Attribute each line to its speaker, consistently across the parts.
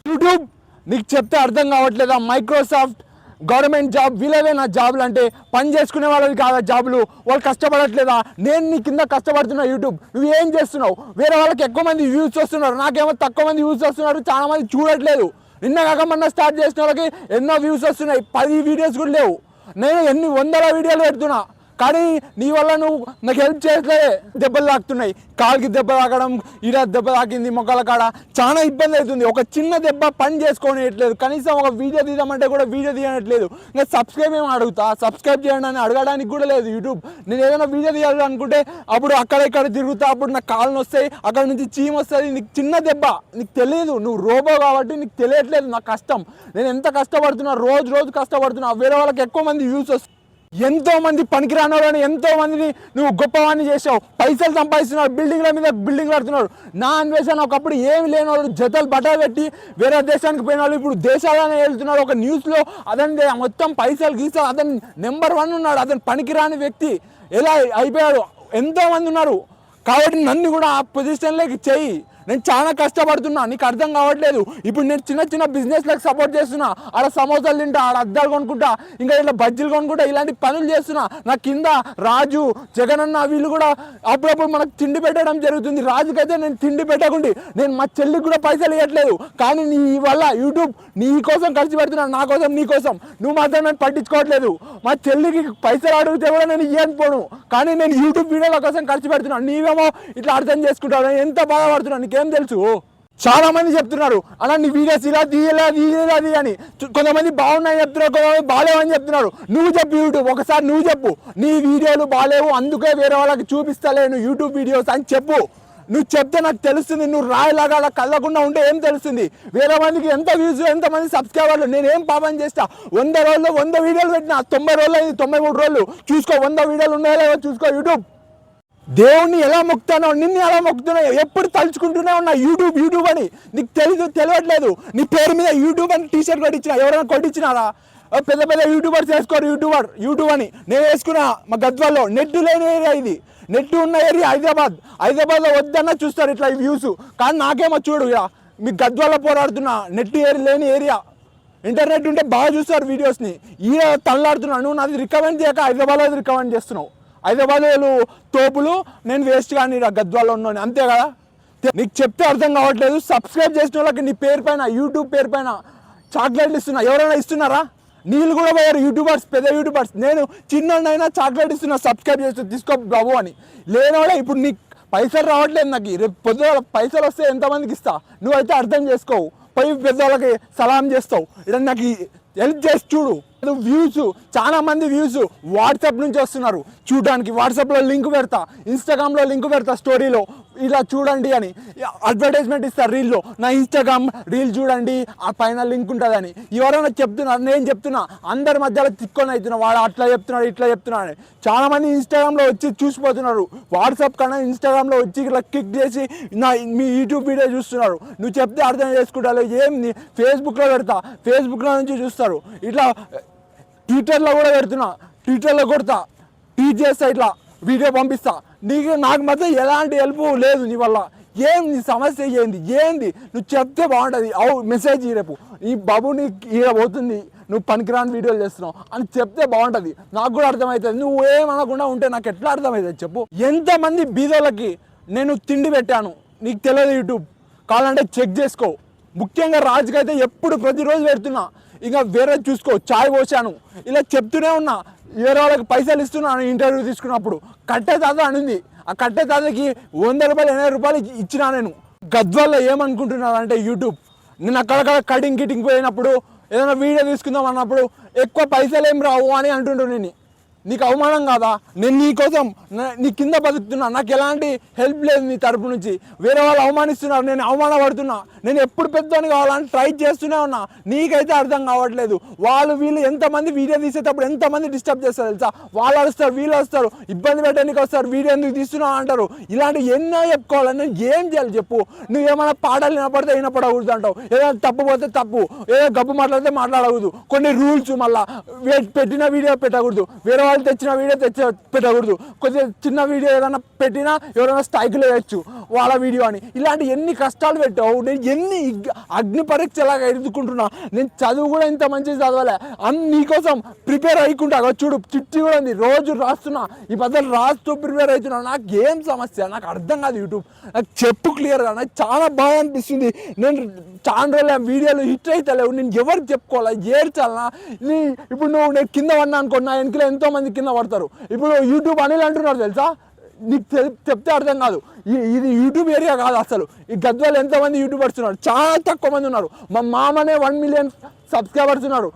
Speaker 1: YouTube నీకు చెప్తే అర్థం కావట్లేదా? మైక్రోసాఫ్ట్, గవర్నమెంట్ జాబ్, వీళ్ళవే నా జాబులు అంటే పని చేసుకునే వాళ్ళవి కాదా జాబులు? వాళ్ళు కష్టపడట్లేదా? నేను నీ కింద కష్టపడుతున్నా. యూట్యూబ్ నువ్వు ఏం చేస్తున్నావు? వేరే వాళ్ళకి ఎక్కువ మంది వ్యూస్ వస్తున్నారు, నాకేమో తక్కువ మంది వ్యూస్ వస్తున్నారు, చాలా మంది చూడట్లేదు. నిన్న కాక మొన్న స్టార్ట్ చేసిన వాళ్ళకి ఎన్నో వ్యూస్ వస్తున్నాయి, 10 వీడియోస్ కూడా లేవు. నేను ఎన్ని వందల వీడియోలు పెడుతున్నా, కానీ నీ వల్ల నువ్వు నాకు హెల్ప్ చేయట్లే. దెబ్బలు తాకుతున్నాయి, కాలుకి దెబ్బ తాకడం, ఈడ దెబ్బ తాకింది, మొక్కల కాడ చాలా ఇబ్బంది అవుతుంది. ఒక చిన్న దెబ్బ పని చేసుకోనియట్లేదు, కనీసం ఒక వీడియో తీద్దామంటే కూడా వీడియో తీయట్లేదు. ఇంకా సబ్స్క్రైబ్ ఏమి అడుగుతా? సబ్స్క్రైబ్ చేయండి అని అడగడానికి కూడా లేదు యూట్యూబ్. నేను ఏదైనా వీడియో తీయాలి అనుకుంటే అప్పుడు అక్కడ ఇక్కడ తిరుగుతా, అప్పుడు నాకు కాళ్ళను వస్తాయి, అక్కడ నుంచి చీమ వస్తుంది. నీకు చిన్న దెబ్బ, నీకు తెలియదు, నువ్వు రోబో కాబట్టి నీకు తెలియట్లేదు నా కష్టం. నేను ఎంత కష్టపడుతున్నా, రోజు కష్టపడుతున్నా. వేరే వాళ్ళకి ఎక్కువ మంది వ్యూస్ వస్తాయి. ఎంతో మంది పనికిరాని వాళ్ళని, ఎంతో మందిని నువ్వు గొప్పవాడిని చేసావు, పైసలు సంపాదిస్తున్నారు, బిల్డింగ్ల మీద బిల్డింగ్లు కడుతున్నారు. నా అన్వేషణ ఒకప్పుడు ఏమి లేని వాళ్ళు జతలు బట్ట పెట్టి వేరే దేశానికి పోయిన వాళ్ళు ఇప్పుడు దేశాలనే వెళ్తున్నారు. ఒక న్యూస్లో అతని మొత్తం పైసలు గీసారు, అతను నెంబర్ 1 ఉన్నాడు, అతను పనికిరాని వ్యక్తి ఎలా అయిపోయాడు. ఎంతో మంది ఉన్నారు, కాబట్టి నన్ను కూడా ఆ పొజిషన్లోకి చెయ్యి. నేను చాలా కష్టపడుతున్నా, నీకు అర్థం కావట్లేదు. ఇప్పుడు నేను చిన్న బిజినెస్లకు సపోర్ట్ చేస్తున్నా. ఆడ సమోసాలు తింటా, ఆడ అద్దాలు కొనుక్కుంటా, ఇంకా ఇట్లా బజ్జీలు కొనుక్కుంటా, ఇలాంటి పనులు చేస్తున్నా. నా కింద రాజు, జగనన్న వీళ్ళు కూడా అప్పుడప్పుడు మనకు తిండి పెట్టడం జరుగుతుంది. రాజుకైతే నేను తిండి పెట్టకుండా నేను మా చెల్లికి కూడా పైసలు ఇవ్వట్లేదు. కానీ నీ వల్ల యూట్యూబ్ నీ కోసం ఖర్చు పెడుతున్నా, నా కోసం, నీ కోసం. నువ్వు మాత్రం నేను పట్టించుకోవట్లేదు. మా చెల్లికి పైసలు అడిగితే కూడా నేను ఇవ్వను పోను, కానీ నేను యూట్యూబ్ వీడియోల కోసం ఖర్చు పెడుతున్నాను. నీవేమో ఇట్లా అర్థం చేసుకుంటావు. నేను ఎంత బాధపడుతున్నాను ఏం తెలుసు? చాలా మంది చెప్తున్నారు అలా నీ వీడియోస్ ఇలా తీయలేదు అని. కొంతమంది బాగున్నాయని చెప్తున్నారు, కొంతమంది బాగాలేవని చెప్తున్నారు. నువ్వు చెప్పు యూట్యూబ్, ఒకసారి నువ్వు చెప్పు నీ వీడియోలు బాగాలేవు, అందుకే వేరే వాళ్ళకి చూపిస్తలేను యూట్యూబ్ వీడియోస్ అని చెప్పు. నువ్వు చెప్తే నాకు తెలుస్తుంది. నువ్వు రాయిలాగా అలా కదలకుండా ఉంటే ఏం తెలుస్తుంది? వేరే మందికి ఎంత వ్యూస్, ఎంతమంది సబ్స్క్రైబర్లు. నేనేం పాపం చేస్తా? 100 రోజుల్లో 100 వీడియోలు పెట్టినా, 90 రోజులు అయింది, 93 రోజులు చూసుకో. 100 వీడియోలు ఉన్నాయో లేవో చూసుకో. యూట్యూబ్ దేవుణ్ణి ఎలా మొక్కుతానో, నిన్ను ఎలా మొక్కుతున్నావు, ఎప్పుడు తలుచుకుంటూనే ఉన్నా యూట్యూబ్ అని. నీకు తెలియట్లేదు. నీ పేరు మీద యూట్యూబ్ అని టీషర్ట్ కొట్టించిన, ఎవరైనా కొట్టించినారా? పెద్ద యూట్యూబర్స్ వేసుకోరు యూట్యూబ్ అని. నేను వేసుకున్నా మా గద్వాల్లో. నెట్ లేని ఏరియా ఇది, నెట్ ఉన్న ఏరియా హైదరాబాద్లో వద్దన్నా చూస్తారు ఇట్లా వ్యూస్. కానీ నాకేమో చూడు, ఇక మీ గద్వాల్లో పోరాడుతున్నా, నెట్ లేని ఏరియా. ఇంటర్నెట్ ఉంటే బాగా చూస్తారు వీడియోస్ని. ఈయన తల్లాడుతున్నాను, నువ్వు నాది రికమెండ్ చేయక హైదరాబాద్లో రికమెండ్ చేస్తున్నావు. హైదరాబాద్లో తోపులు, నేను వేస్ట్ కానీ గద్వాల్లో ఉన్నాను, అంతే కదా? నీకు చెప్తే అర్థం కావట్లేదు. సబ్స్క్రైబ్ చేసిన వాళ్ళకి నీ పేరు పైన, యూట్యూబ్ పేరు పైన చాక్లెట్లు ఇస్తున్నా. ఎవరైనా ఇస్తున్నారా? నీళ్ళు కూడా పోయారు యూట్యూబర్స్, పెద్ద యూట్యూబర్స్. నేను చిన్నైనా చాక్లెట్ ఇస్తున్నా, సబ్స్క్రైబ్ చేస్తూ తీసుకో బాబు అని. లేనివాడే ఇప్పుడు నీకు పైసలు రావట్లేదు. నాకు రేపు పొద్దున పైసలు వస్తే ఎంతమందికి ఇస్తా? నువ్వైతే అర్థం చేసుకోవు, పోయి పెద్దవాళ్ళకి సలాం చేస్తావు. ఇలా నాకు హెల్ప్ చేసి చూడు. వ్యూస్, చాలా మంది వ్యూస్ వాట్సాప్ నుంచి వస్తున్నారు చూడడానికి. వాట్సాప్లో లింక్ పెడతా, ఇన్స్టాగ్రామ్లో లింక్ పెడతా స్టోరీలో, ఇలా చూడండి అని అడ్వర్టైజ్మెంట్ ఇస్తారు రీల్లో. నా ఇన్స్టాగ్రామ్ రీల్ చూడండి, ఆ పైన లింక్ ఉంటుందని. ఎవరైనా చెప్తున్నారు, నేను చెప్తున్నా, అందరి మధ్యలో తిక్కొని అవుతున్నా. వాడు అట్లా చెప్తున్నాడు, ఇట్లా చెప్తున్నాడు అని. చాలామంది ఇన్స్టాగ్రామ్లో వచ్చి చూసిపోతున్నారు. వాట్సాప్ కన్నా ఇన్స్టాగ్రామ్లో వచ్చి ఇట్లా క్లిక్ చేసి మీ యూట్యూబ్ వీడియో చూస్తున్నారు. నువ్వు చెప్తే అర్థం చేసుకుంటారు. ఏం ఫేస్బుక్లో పెడతా, ఫేస్బుక్లో నుంచి చూస్తారు. ఇట్లా ట్విట్టర్లో కూడా పెడుతున్నా, ట్విట్టర్లో కొడతా, ట్వీట్ చేస్తా, ఇట్లా వీడియో పంపిస్తా. నాకు మధ్య ఎలాంటి హెల్ప్ లేదు నీ వల్ల. నీ సమస్య ఏంది నువ్వు చెప్తే బాగుంటుంది. మెసేజ్ రేపు ఈ బాబు నీకు ఈడ పోతుంది, నువ్వు పనికిరాని వీడియోలు చేస్తున్నావు అని చెప్తే బాగుంటుంది. నాకు కూడా అర్థమవుతుంది. నువ్వు ఏమనకుండా ఉంటే నాకు ఎట్లా అర్థమవుతుంది చెప్పు? ఎంతమంది బీదోళ్ళకి నేను తిండి పెట్టాను నీకు తెలియదు. యూట్యూబ్ కావాలంటే చెక్ చేసుకో. ముఖ్యంగా రాజుకైతే ఎప్పుడు ప్రతిరోజు పెడుతున్నా. ఇంకా వేరే చూసుకో, చాయ్ పోసాను, ఇలా చెప్తూనే ఉన్నా. వేరే వాళ్ళకి పైసలు ఇస్తున్నాను. ఇంటర్వ్యూ తీసుకున్నప్పుడు కట్టే తాత అనింది. ఆ కట్టే తాతకి 100 రూపాయలు 80 రూపాయలు ఇచ్చినా. నేను గద్వాల్లో ఏమనుకుంటున్నాను అంటే యూట్యూబ్, నేను అక్కడక్కడ కటింగ్ పోయినప్పుడు ఏదైనా వీడియో తీసుకుందాం అన్నప్పుడు ఎక్కువ పైసలు ఏం రావు అని అంటుండ్రు. నేను నీకు అవమానం కాదా? నేను నీకోసం నీ కింద బతుకుతున్నా, నాకు ఎలాంటి హెల్ప్ లేదు నీ తరపు నుంచి. వేరే వాళ్ళు అవమానిస్తున్నారు, నేను అవమానపడుతున్నా. నేను ఎప్పుడు పెద్దోని కావాలని ట్రై చేస్తూనే ఉన్నా, నీకైతే అర్థం కావట్లేదు. వీళ్ళు ఎంతమంది వీడియో తీసేటప్పుడు ఎంతమంది డిస్టర్బ్ చేస్తారు తెలుసా? వాళ్ళు వస్తారు, వీళ్ళు వస్తారు, ఇబ్బంది పెట్టడానికి వస్తారు, వీడియో ఎందుకు తీస్తున్నావు అంటారు. ఇలాంటి ఎన్నో చెప్పుకోవాలని నేను ఏం చేయాలి చెప్పు? నువ్వు ఏమైనా పాటలు వినపడకూడదు అంటావు, ఏదైనా తప్పు పోతే తప్పు, ఏదో గబ్బు మాట్లాడితే మాట్లాడకూడదు, కొన్ని రూల్స్. మళ్ళీ పెట్టిన వీడియో పెట్టకూడదు, వేరే వాళ్ళు తెచ్చిన వీడియో పెట్టకూడదు, కొద్దిగా చిన్న వీడియో ఏదైనా పెట్టినా ఎవరైనా స్ట్రైక్లు వేయచ్చు వాళ్ళ వీడియో అని. ఇలాంటి ఎన్ని కష్టాలు పెట్టావు. నేను ఎన్ని అగ్ని పరీక్షలాగా ఎదుర్కొంటున్నా. నేను చదువు కూడా ఇంత మంచిగా చదవలే, నీకోసం ప్రిపేర్ అయ్యకుంటా. చూడు చిట్టి కూడా ఉంది, రోజు రాస్తున్నా, ఈ బదులు రాస్తూ ప్రిపేర్ అవుతున్నా. నాకు ఏం సమస్య నాకు అర్థం కాదు. యూట్యూబ్ నాకు చెప్పు క్లియర్గా, నాకు చాలా బాగా అనిపిస్తుంది. నేను చాలా రోజులు వీడియోలు హిట్ అవుతలేవు, నేను ఎవరికి చెప్పుకోవాలా, ఏడ్చాలనా? ఇప్పుడు నేను కింద పడినా అనుకో, నా వెనకలో ఎంతోమంది కింద పడతారు. ఇప్పుడు యూట్యూబ్ అనిల్ అంటున్నారు తెలుసా? నీకు చెప్తే అర్థం కాదు. ఇది యూట్యూబ్ ఏరియా కాదు అసలు. ఈ గద్వాలు ఎంతమంది యూట్యూబర్స్ ఉన్నారు, చాలా తక్కువ మంది ఉన్నారు. మా మామనే 1 million సబ్స్క్రైబర్స్ ఉన్నారు.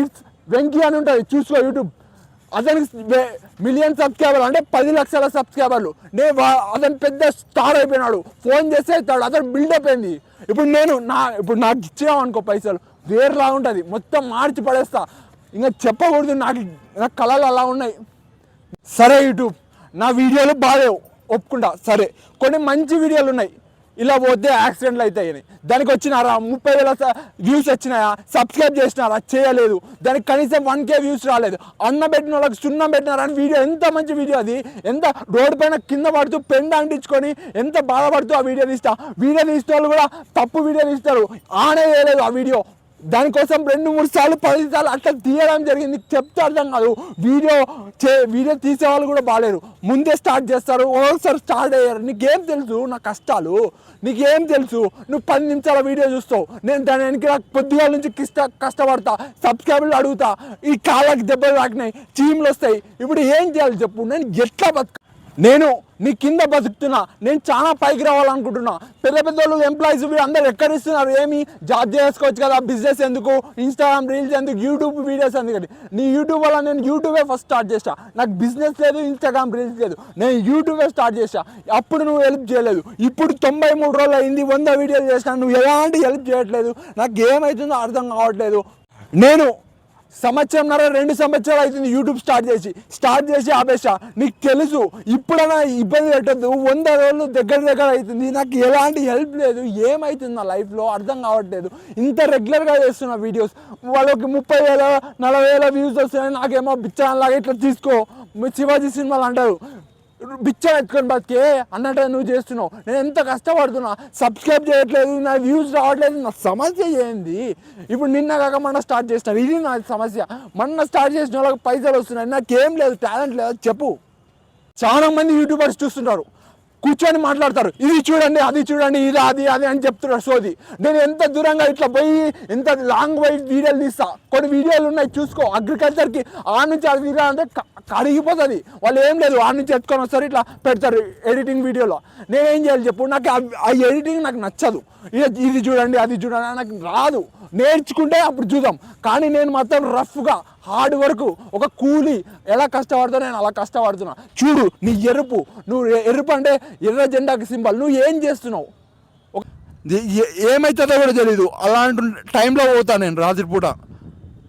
Speaker 1: ఇట్స్ వెంకీ అని ఉంటుంది, చూసుకో యూట్యూబ్. అతనికి 1 million సబ్స్క్రైబర్లు అంటే 10 లక్షల సబ్స్క్రైబర్లు. అతను పెద్ద స్టార్ అయిపోయినాడు, ఫోన్ చేస్తే ఇస్తాడు, అతను బిల్డప్ అయింది. ఇప్పుడు నాకు ఇచ్చినావు అనుకో పైసలు, వేరేలా ఉంటుంది, మొత్తం మార్చి పడేస్తా. ఇంకా చెప్పకూడదు, నాకు కళలు అలా ఉన్నాయి. సరే యూట్యూబ్, నా వీడియోలు బాగాలేవు ఒప్పుకుంటా, సరే. కొన్ని మంచి వీడియోలు ఉన్నాయి, ఇలా పోతే యాక్సిడెంట్లు అవుతాయని. దానికి వచ్చినారా 30,000 వ్యూస్ వచ్చినాయా? సబ్స్క్రైబ్ చేసినారా? చేయలేదు. దానికి కనీసం 1K వ్యూస్ రాలేదు. అన్నం పెట్టిన వాళ్ళకి సున్నం పెట్టినారా అని వీడియో, ఎంత మంచి వీడియో అది. ఎంత రోడ్డు పైన కింద పడుతూ పెండ అంటించుకొని ఎంత బాధపడుతూ ఆ వీడియో తీస్తా. వీడియో తీసే వాళ్ళు కూడా తప్పు వీడియో తీస్తారు, ఆనే వేయలేదు ఆ వీడియో. దానికోసం 2-3 సార్లు 10 సార్లు అట్లా తీయడం జరిగింది. చెప్తే అర్థం కాదు. వీడియో తీసేవాళ్ళు కూడా బాగాలేరు, ముందే స్టార్ట్ చేస్తారు, ఒకసారి స్టార్ట్ అయ్యారు. నీకేం తెలుసు నా కష్టాలు? నీకేం తెలుసు? నువ్వు 10 నిమిషాల వీడియో చూస్తావు, నేను దాని వెనక పొద్దుగాల నుంచి కష్టపడతా, సబ్స్క్రైబర్లు అడుగుతా, ఈ కాళ్ళకి దెబ్బలు తాకినాయి, చీమలు వస్తాయి. ఇప్పుడు ఏం చేయాలి చెప్పు? నేను ఎట్లా నేను నీ కింద బతుకుతున్నా, నేను చాలా పైకి రావాలనుకుంటున్నా. పెద్ద వాళ్ళు ఎంప్లాయీస్ అందరు ఎక్కడిస్తున్నారు, ఏమి జాబ్ చేసుకోవచ్చు కదా, బిజినెస్ ఎందుకు, ఇన్స్టాగ్రామ్ రీల్స్ ఎందుకు, యూట్యూబ్ వీడియోస్ ఎందుకని. నీ యూట్యూబ్ వల్ల నేను యూట్యూబే ఫస్ట్ స్టార్ట్ చేసా. నాకు బిజినెస్ లేదు, ఇన్స్టాగ్రామ్ రీల్స్ లేదు, నేను యూట్యూబే స్టార్ట్ చేసా. అప్పుడు నువ్వు హెల్ప్ చేయలేదు. ఇప్పుడు 93 రోజులు అయింది, 100 వీడియోలు చేసినా, నువ్వు ఎలాంటి హెల్ప్ చేయట్లేదు. నాకు ఏమవుతుందో అర్థం కావట్లేదు. నేను 1.5-2 సంవత్సరాలు అవుతుంది యూట్యూబ్ స్టార్ట్ చేసి ఆపేసా. నీకు తెలుసు, ఇప్పుడైనా ఇబ్బంది పెట్టద్దు. 100 రోజులు దగ్గర అవుతుంది, నాకు ఎలాంటి హెల్ప్ లేదు. ఏమవుతుంది నా లైఫ్లో అర్థం కావట్లేదు. ఇంత రెగ్యులర్గా చేస్తున్న వీడియోస్, వాళ్ళకి 30,000-40,000 వ్యూస్ వస్తున్నాయి, నాకేమో బిచ్చలాగా ఇట్లా తీసుకో. శివాజీ సినిమాలు అంటారు, బిచ్చం ఎత్తుకొని బతికే అన్నట్టు నువ్వు చేస్తున్నావు. నేను ఎంత కష్టపడుతున్నా, సబ్స్క్రైబ్ చేయట్లేదు, నా వ్యూస్ రావట్లేదు. నా సమస్య ఏంది? ఇప్పుడు నిన్న కాక మొన్న స్టార్ట్ చేసినారు, ఇది నా సమస్య. మొన్న స్టార్ట్ చేసిన వాళ్ళకి పైసలు వస్తున్నాయి, నాకేం లేదు, టాలెంట్ లేదు. చెప్పు. చాలా మంది యూట్యూబర్స్ చూస్తుంటారు, కూర్చొని మాట్లాడతారు, ఇది చూడండి, అది చూడండి, ఇది అది అని చెప్తున్నారు సోది. నేను ఎంత దూరంగా ఇట్లా పోయి ఎంత లాంగ్ వైడ్ వీడియోలు తీస్తా. కొన్ని వీడియోలు ఉన్నాయి చూసుకో, అగ్రికల్చర్కి ఆ నుంచి అది తీరా అంటే కరిగిపోతుంది. వాళ్ళు ఏం లేదు, ఆ నుంచి ఎత్తుకొని వస్తారు, ఇట్లా పెడతారు ఎడిటింగ్ వీడియోలో. నేనేం చేయాలి చెప్పు? నాకు ఆ ఎడిటింగ్ నాకు నచ్చదు. ఇది చూడండి, అది చూడండి నాకు రాదు. నేర్చుకుంటే అప్పుడు చూద్దాం. కానీ నేను మాత్రం రఫ్గా హార్డ్ వర్క్, ఒక కూలీ ఎలా కష్టపడుతున్నా నేను అలా కష్టపడుతున్నా. చూడు నీ ఎరుపు, నువ్వు ఎరుపు అంటే ఎర్ర జెండాకి సింబల్. నువ్వు ఏం చేస్తున్నావు? ఏమవుతుందో కూడా తెలీదు. అలాంటి టైంలో పోతాను నేను రాత్రి పూట,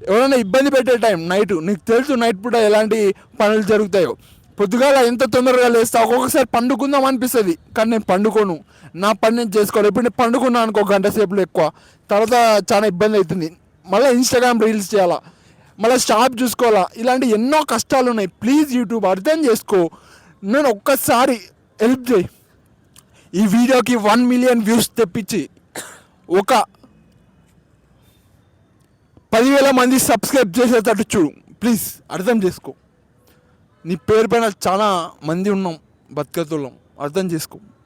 Speaker 1: ఎవరైనా ఇబ్బంది పెట్టే టైం నైట్. నీకు తెలుసు నైట్ పూట ఎలాంటి పనులు జరుగుతాయో. పొద్దుగాల ఎంత తొందరగా లేస్తా, ఒక్కొక్కసారి పండుకుందాం అనిపిస్తుంది, కానీ నేను పండుకోను. నా పని నేను చేసుకోవాలి. ఇప్పుడు నేను పండుకున్నా అనుకో, గంట సేపులో ఎక్కువ, తర్వాత చాలా ఇబ్బంది అవుతుంది. మళ్ళీ ఇన్స్టాగ్రామ్ రీల్స్ చేయాలా, మళ్ళీ షాప్ చూసుకోవాలా, ఇలాంటి ఎన్నో కష్టాలు ఉన్నాయి. ప్లీజ్ యూట్యూబ్ అర్థం చేసుకో. నేను ఒక్కసారి హెల్ప్ చేయి. ఈ వీడియోకి 1 million వ్యూస్ తెప్పించి ఒక 10,000 మంది సబ్స్క్రైబ్ చేసేటట్టు చూడు. ప్లీజ్ అర్థం చేసుకో. నీ పేరు పైన చాలా మంది ఉన్నాం, బతికేతుళ్ళం, అర్థం చేసుకో.